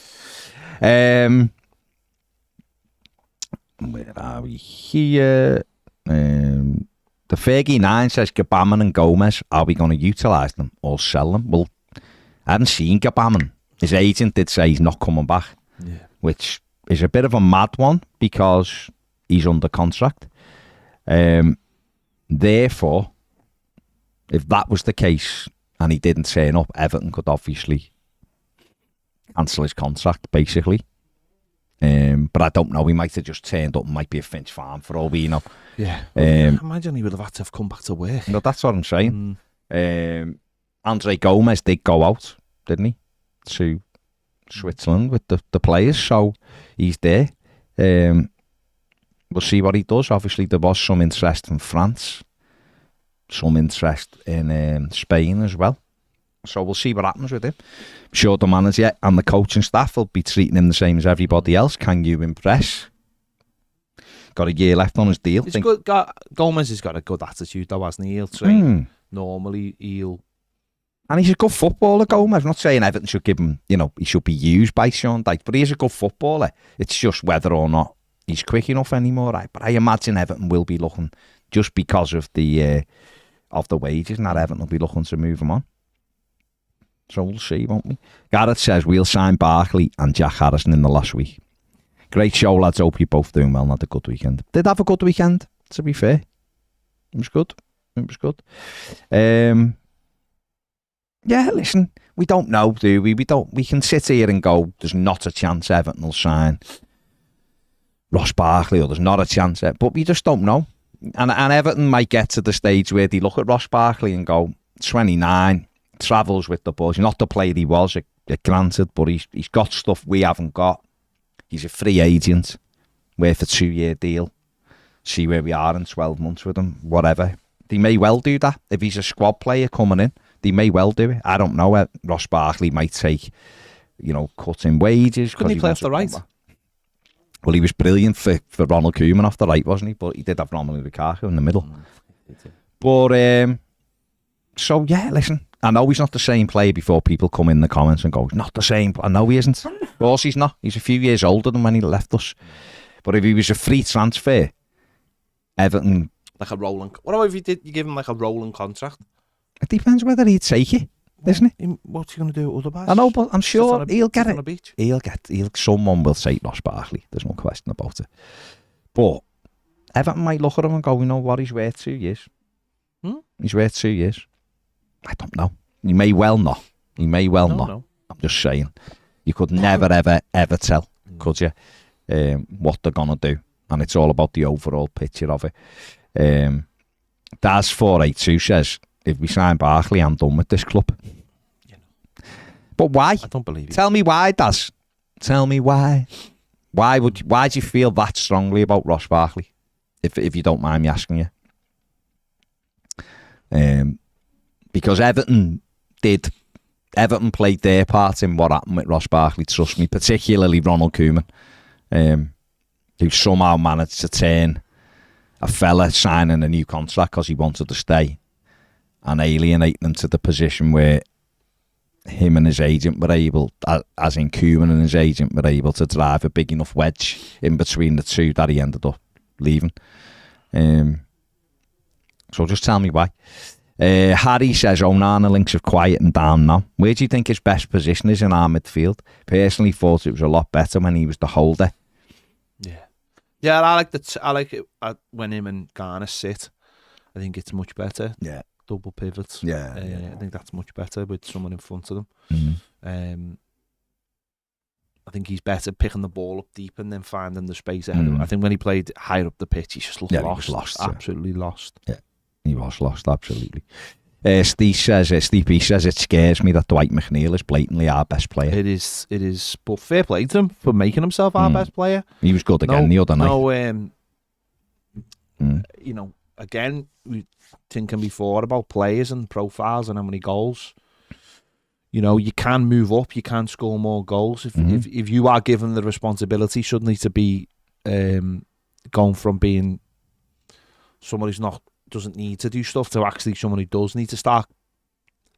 Where are we here? The Fergie 9 says Gabaman and Gomez, are we going to utilise them or sell them? Well, I haven't seen Gabaman. His agent did say he's not coming back, which is a bit of a mad one because he's under contract. Therefore, if that was the case and he didn't turn up, Everton could obviously cancel his contract, basically. But I don't know. He might have just turned up. Might be a Finch Farm for all we know. Yeah. Imagine he would have had to have come back to work. No, that's what I'm saying. Andre Gomez did go out, didn't he, to Switzerland with the players. So he's there. We'll see what he does. Obviously, there was some interest in France, some interest in Spain as well. So we'll see what happens with him. I'm sure the manager and the coaching staff will be treating him the same as everybody else. Can you impress? Got a year left on his deal. Gomez has got a good attitude, though, hasn't he? He'll train. Normally, And he's a good footballer, Gomez. I'm not saying Everton should give him, he should be used by Sean Dyche, but he is a good footballer. It's just whether or not he's quick enough anymore. Right? But I imagine Everton will be looking, just because of the wages, and that Everton will be looking to move him on. So we'll see, won't we? Gareth says we'll sign Barkley and Jack Harrison in the last week. Great show, lads. Hope you're both doing well and had a good weekend. Did have a good weekend, to be fair. It was good. It was good. Yeah, listen, we don't know, do we? We can sit here and go, there's not a chance Everton will sign Ross Barkley, or there's not a chance, but we just don't know. And Everton might get to the stage where they look at Ross Barkley and go, 29, travels with the boys, not the player he was, granted, but he's got stuff we haven't got. He's a free agent, worth a 2-year deal. See where we are in 12 months with him, whatever. They may well do that. If he's a squad player coming in, they may well do it. I don't know. Ross Barkley might take, cuts in wages. Couldn't he play off the right? Well, he was brilliant for Ronald Koeman off the right, wasn't he? But he did have Romelu Lukaku in the middle. But, so yeah, listen. I know he's not the same player before people come in the comments and go, not the same. I know he isn't. Of course he's not. He's a few years older than when he left us. But if he was a free transfer, Everton... Like a rolling... What about if you give him like a rolling contract? It depends whether he'd take it, isn't it? What's he going to do otherwise? I know, but I'm sure he'll get it. On a beach? Someone will take Ross Barkley. There's no question about it. But Everton might look at him and go, you know what, he's worth 2 years. He's worth 2 years. I don't know. He may well not. No. I'm just saying. You could never, ever tell, could you, what they're going to do. And it's all about the overall picture of it. Daz482 says, if we sign Barkley, I'm done with this club. But why? I don't believe you. Tell me why, Daz. Tell me why. Why do you feel that strongly about Ross Barkley? If you don't mind me asking you. Because Everton played their part in what happened with Ross Barkley, trust me, particularly Ronald Koeman, who somehow managed to turn a fella signing a new contract because he wanted to stay and alienate them to the position where him and his agent were able, as in Koeman and his agent, were able to drive a big enough wedge in between the two that he ended up leaving. So just tell me why. Harry says, Onana links have quietened down now. Where do you think his best position is in our midfield? Personally thought it was a lot better when he was the holder. Yeah, I like it when him and Garner sit. I think it's much better. Yeah. Double pivots. Yeah. I think that's much better with someone in front of them. Mm-hmm. I think he's better picking the ball up deep and then finding the space ahead of him. I think when he played higher up the pitch, he just looked lost. He was lost. Absolutely lost. Yeah, he was lost, absolutely. Steve says it scares me that Dwight McNeil is blatantly our best player. It is. But fair play to him for making himself our best player. He was good again the other night. Again, we thinking before about players and profiles and how many goals. You can move up, you can score more goals if you are given the responsibility suddenly to be going from being someone who's doesn't need to do stuff to actually someone who does need to start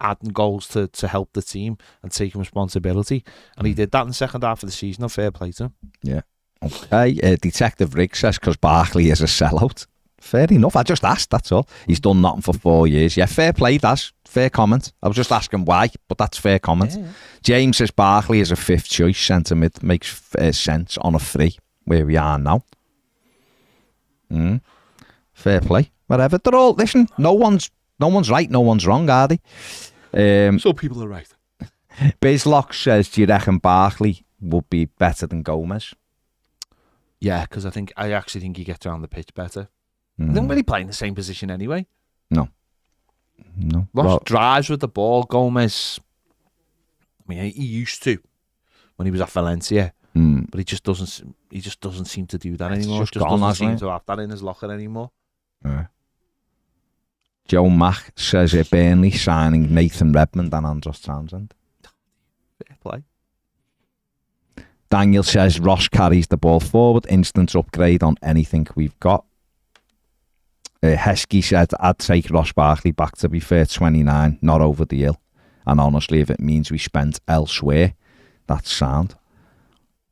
adding goals to help the team and taking responsibility. And he did that in the second half of the season. Fair play to him. Yeah. Okay. Detective Rick says because Barkley is a sellout. Fair enough. I just asked, that's all. He's done nothing for 4 years. Yeah, fair play, that's fair comment. I was just asking why, but that's fair comment. Yeah. James says Barkley is a fifth choice centre mid. Makes sense on a free where we are now. Fair play. Whatever. They're all, listen, no one's right, no one's wrong, are they? So people are right. Bizlock says, do you reckon Barkley would be better than Gomez? Yeah, because I actually think he gets around the pitch better. They don't really play in the same position anyway. No. Ross drives with the ball. Gomez, he used to when he was at Valencia, but he just doesn't seem to do that anymore. Just doesn't seem to have that in his locker anymore. Yeah. Joe Mack says Burnley signing Nathan Redmond and Andros Townsend. Fair play. Daniel says Ross carries the ball forward, instant upgrade on anything we've got. Heskey said, I'd take Ross Barkley back, to be fair, 29, not over the hill. And honestly, if it means we spent elsewhere, that's sound.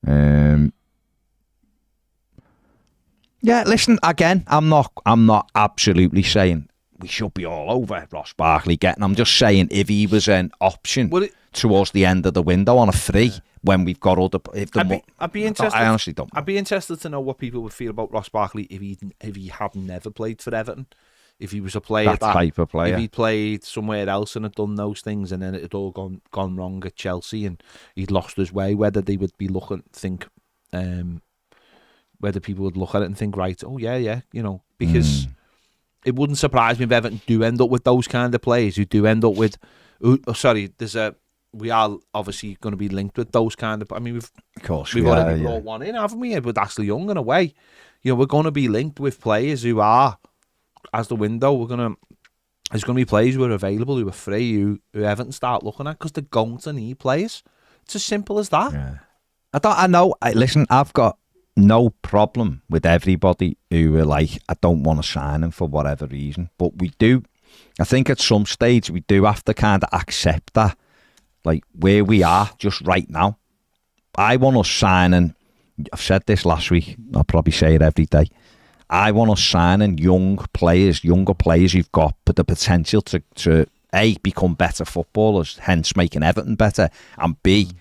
Yeah, listen, again, I'm not absolutely saying we should be all over Ross Barkley getting. I'm just saying if he was an option towards the end of the window on a free, when we've got other... I'd be interested. I honestly don't know. I'd be interested to know what people would feel about Ross Barkley if he had never played for Everton. if he was a player that type of player. If he played somewhere else and had done those things, and then it had all gone wrong at Chelsea, and he'd lost his way, whether they would be whether people would look at it and think, right, oh yeah, because it wouldn't surprise me if Everton do end up with those kind of players who do end up with. We are obviously going to be linked with those kind of. I mean, we've already brought one in, haven't we? With Ashley Young in a way, we're going to be linked with players who are, as the window. There's going to be players who are available, who are free, who Everton start looking at because they're going to need players. It's as simple as that. Yeah. I know. Listen, I've got no problem with everybody who are like, I don't want to sign him for whatever reason. But we do, I think at some stage, we do have to kind of accept that, like where we are just right now. I want us signing, I've said this last week, I'll probably say it every day. I want us signing younger players who've got the potential to A, become better footballers, hence making Everton better, and B,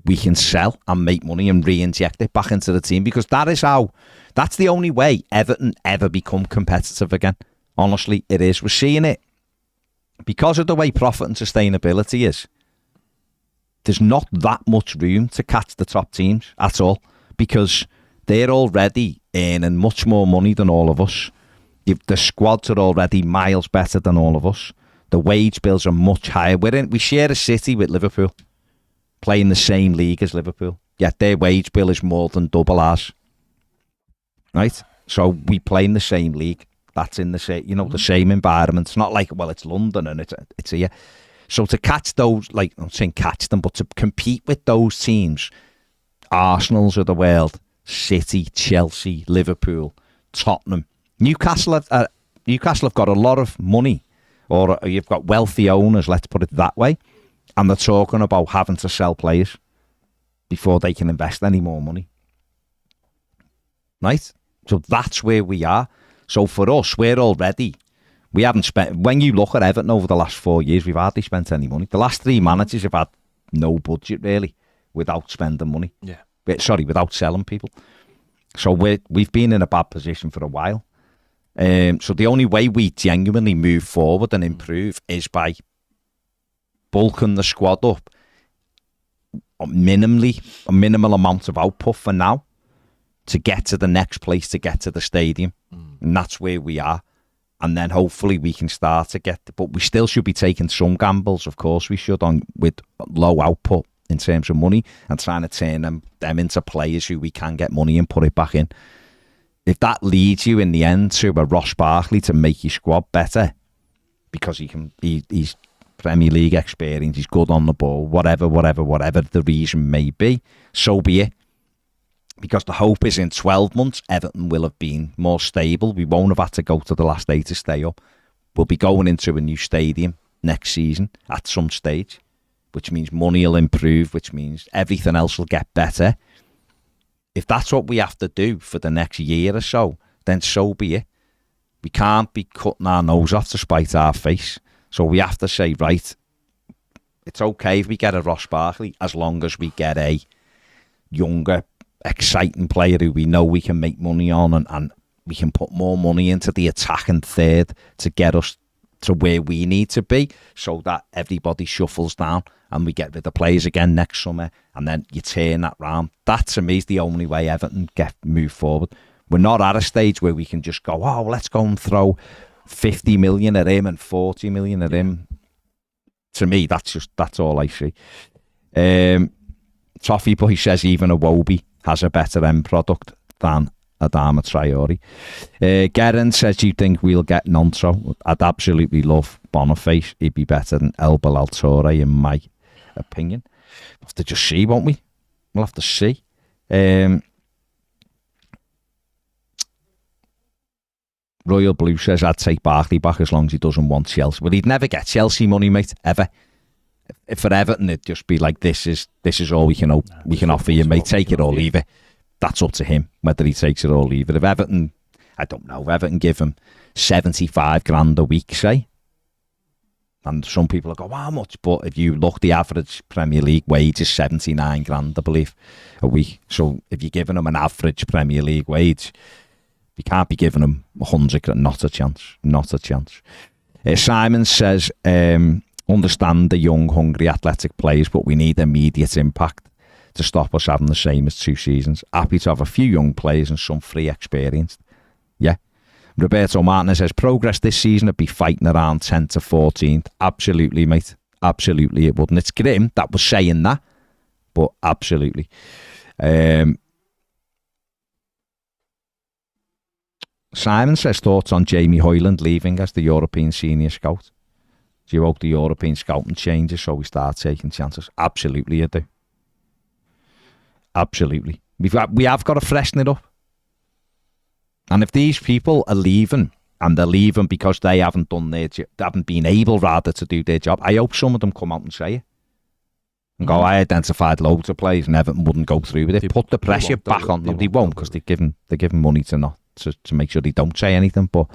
we can sell and make money and re-inject it back into the team, because that's the only way Everton ever become competitive again. Honestly, it is. We're seeing it because of the way profit and sustainability is. There's not that much room to catch the top teams at all, because they're already earning much more money than all of us. The squads are already miles better than all of us. The wage bills are much higher. We share a city with Liverpool, play in the same league as Liverpool, yet their wage bill is more than double ours. Right? So we play in the same league. That's in the same, the same environment. It's not like, well, it's London and it's here. So to catch those, like, I'm not saying catch them, but to compete with those teams, Arsenal's of the world, City, Chelsea, Liverpool, Tottenham, Newcastle have got a lot of money, or you've got wealthy owners, let's put it that way. And they're talking about having to sell players before they can invest any more money. Right? So that's where we are. So for us, we haven't spent, when you look at Everton over the last 4 years, we've hardly spent any money. The last three managers have had no budget really, without spending money. Yeah. Without selling people. So we've been in a bad position for a while. So the only way we genuinely move forward and improve is by bulking the squad up, a minimal amount of output for now, to get to the next place, to get to the stadium. And that's where we are. And then hopefully we can start to but we still should be taking some gambles, of course we should, with low output in terms of money, and trying to turn them into players who we can get money and put it back in. If that leads you in the end to a Ross Barkley to make your squad better, because he's Premier League experience, he's good on the ball, whatever the reason may be, so be it. Because the hope is in 12 months, Everton will have been more stable. We won't have had to go to the last day to stay up. We'll be going into a new stadium next season at some stage, which means money will improve, which means everything else will get better. If that's what we have to do for the next year or so, then so be it. We can't be cutting our nose off to spite our face. So we have to say, right, it's okay if we get a Ross Barkley, as long as we get a younger, exciting player who we know we can make money on, and we can put more money into the attacking third to get us to where we need to be, so that everybody shuffles down and we get rid of players again next summer, and then you turn that round. That to me is the only way Everton move forward. We're not at a stage where we can just go, oh, let's go and throw 50 million at him and 40 million at him. To me, that's all I see. Toffee Boy says even a Wobie has a better end product than Adama Traore. Gerin says, do you think we'll get Gnonto? I'd absolutely love Boniface. He'd be better than El Bilal Toure, in my opinion. We'll have to just see, won't we? We'll have to see. Royal Blue says, I'd take Barkley back as long as he doesn't want Chelsea. Well, he'd never get Chelsea money, mate, ever. For Everton, it'd just be like, this is all we can offer you, mate. Take it or leave it. That's up to him, whether he takes it or leave it. If Everton, I don't know, if Everton give him 75 grand a week, say, and some people will go, how much? But if you look, the average Premier League wage is 79 grand, I believe, a week. So if you're giving him an average Premier League wage, You can't be giving them 100. Not a chance. Not a chance. Simon says, understand the young, hungry, athletic players, but we need immediate impact to stop us having the same as 2 seasons. Happy to have a few young players and some free experienced. Yeah. Roberto Martinez says, progress this season would be fighting around 10 to 14th. Absolutely, mate. Absolutely it wouldn't. It's grim that was saying that, but absolutely. Simon says, thoughts on Jamie Hoyland leaving as the European senior scout? Do you hope the European scouting changes so we start taking chances? Absolutely, I do. Absolutely. We have got to freshen it up. And if these people are leaving, and they're leaving because they haven't done their job, haven't been able rather to do their job, I hope some of them come out and say it. And go, I identified loads of players and Everton wouldn't go through with it. Put the pressure back on them. They won't, because they're giving money to make sure they don't say anything. But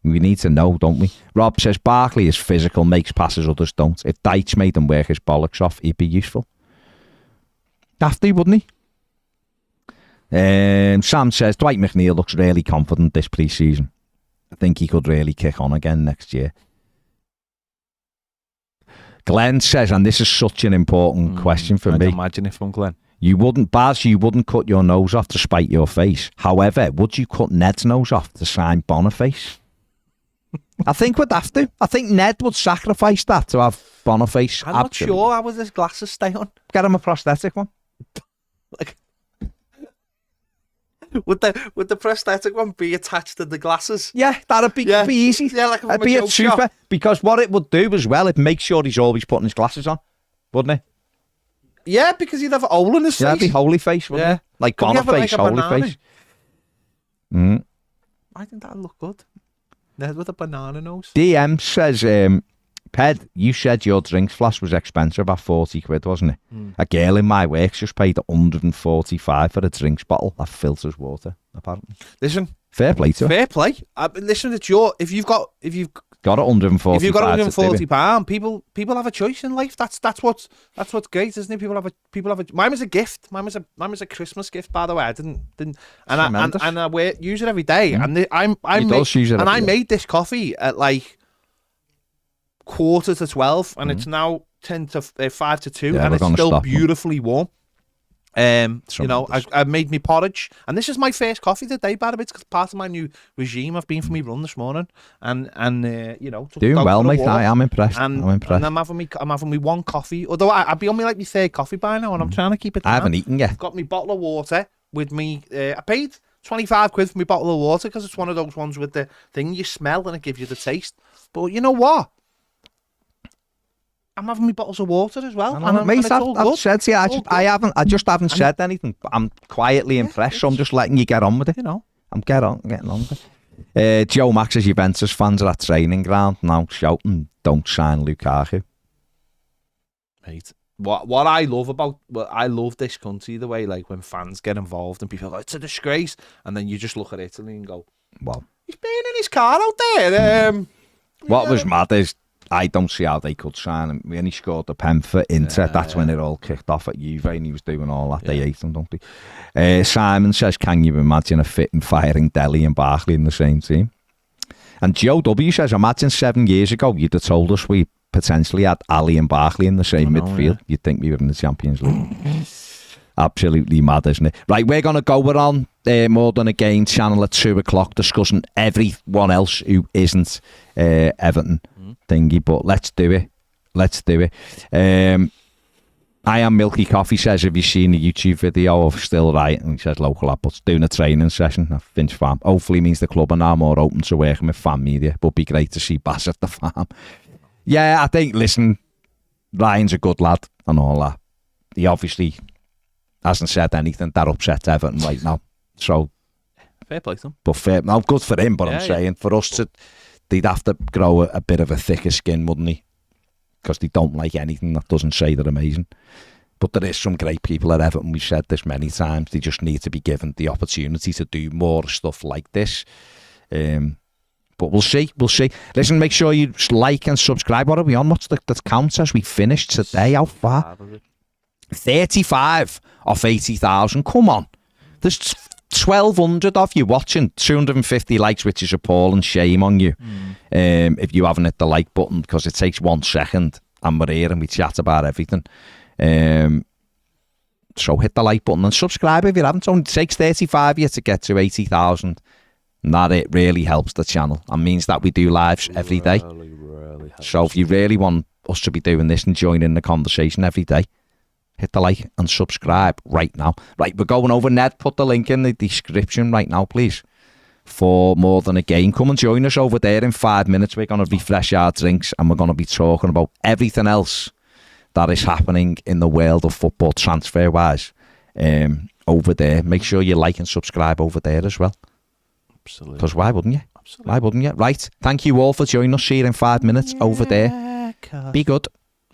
we need to know, don't we? Rob says, Barkley is physical, makes passes others don't. If Deitch made him work his bollocks off, he'd be useful. Have to, wouldn't he? Sam says, Dwight McNeil looks really confident this pre-season. I think he could really kick on again next year. Glenn says, and this is such an important question for me. Imagine if I'm Glenn. You wouldn't cut your nose off to spite your face. However, would you cut Ned's nose off to sign Boniface? I think we'd have to. I think Ned would sacrifice that to have Boniface. I'm not sure how would his glasses stay on. Get him a prosthetic one. Like, would the prosthetic one be attached to the glasses? Yeah, that'd be easy. Yeah, like it'd be a super. Because what it would do as well, it'd make sure he's always putting his glasses on, wouldn't it? Yeah, because he'd have a hole in his face. Yeah, it'd be holy face, wouldn't it? Like Boniface, holy face. I think that'd look good. Ned with a banana nose. DM says, Ped, you said your drinks flask was expensive at 40 quid, wasn't it? A girl in my work just paid 145 for a drinks bottle that filters water, apparently. Listen. Fair play to her. Fair play. Listen, it's if you've got 140. If you've got 140 pound, people have a choice in life. That's what's great, isn't it? People have a. Mine was a gift. Mine was a Christmas gift, by the way. I didn't. And I use it every day. And I made this coffee at like 11:45, and it's now 5 to 2, and it's still beautifully warm. I made me porridge, and this is my first coffee today, by the way. It's part of my new regime. I've been for my run this morning, and doing well, mate. I am impressed. I'm impressed. And I'm having me one coffee, although I'd be on me like my third coffee by now, and I'm trying to keep it down. I haven't eaten yet. I've got my bottle of water with me. I paid 25 quid for my bottle of water because it's one of those ones with the thing you smell and it gives you the taste. But you know what? I'm having my bottles of water as well. Mate, I've said to you, I just haven't said anything. I'm quietly impressed, so I'm just letting you get on with it. I'm getting on with it. Joe Max's Juventus fans are at training ground now shouting, "Don't sign Lukaku." Mate, what I love this country, the way like when fans get involved and people go, "It's a disgrace," and then you just look at Italy and go, "Well, he's been in his car out there." What was mad is, I don't see how they could sign him. When he scored the pen for Inter, that's when it all kicked off at Juve, and he was doing all that. They hate him, don't they? Simon says, can you imagine a fit and firing Delhi and Barkley in the same team? And Joe W says, imagine 7 years ago you'd have told us we potentially had Ali and Barkley in the same midfield. You'd think we were in the Champions League. Absolutely mad, isn't it? Right, we're going to go. We're on More Than a Game channel at 2 o'clock discussing everyone else who isn't Everton thingy, but let's do it. I Am Milky Coffee says, have you seen the YouTube video of Still Right? And he says local apples doing a training session at Finch Farm. Hopefully means the club are now more open to working with fan media, but be great to see Bass at the farm. Yeah, I think, listen, Ryan's a good lad and all that. He obviously hasn't said anything that upsets Everton right now. So fair play to him. But no, good for him, but I'm saying for us they'd have to grow a bit of a thicker skin, wouldn't he? Because they don't like anything that doesn't say they're amazing. But there is some great people at Everton. We've said this many times. They just need to be given the opportunity to do more stuff like this. But we'll see. Listen, make sure you like and subscribe. What are we on? What's the count as we finished today? How far? 35 off 80,000. Come on. There's 1,200 of you watching, 250 likes, which is appalling. Shame on you if you haven't hit the like button, because it takes 1 second and we're here and we chat about everything. So hit the like button and subscribe if you haven't. It only takes 35 years to get to 80,000. And that it really helps the channel and means that we do lives every day. Really so if you really want us to be doing this and joining the conversation every day, hit the like and subscribe right now. Right, we're going over. Ned, put the link in the description right now, please, for More Than a Game. Come and join us over there in 5 minutes. We're going to refresh our drinks and we're going to be talking about everything else that is happening in the world of football transfer-wise over there. Make sure you like and subscribe over there as well. Absolutely. Because why wouldn't you? Absolutely. Why wouldn't you? Right. Thank you all for joining us here in 5 minutes over there. Be good.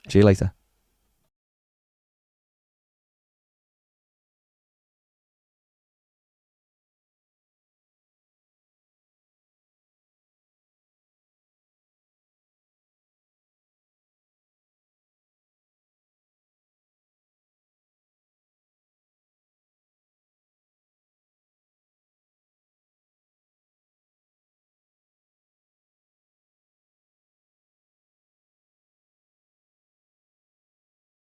See you later.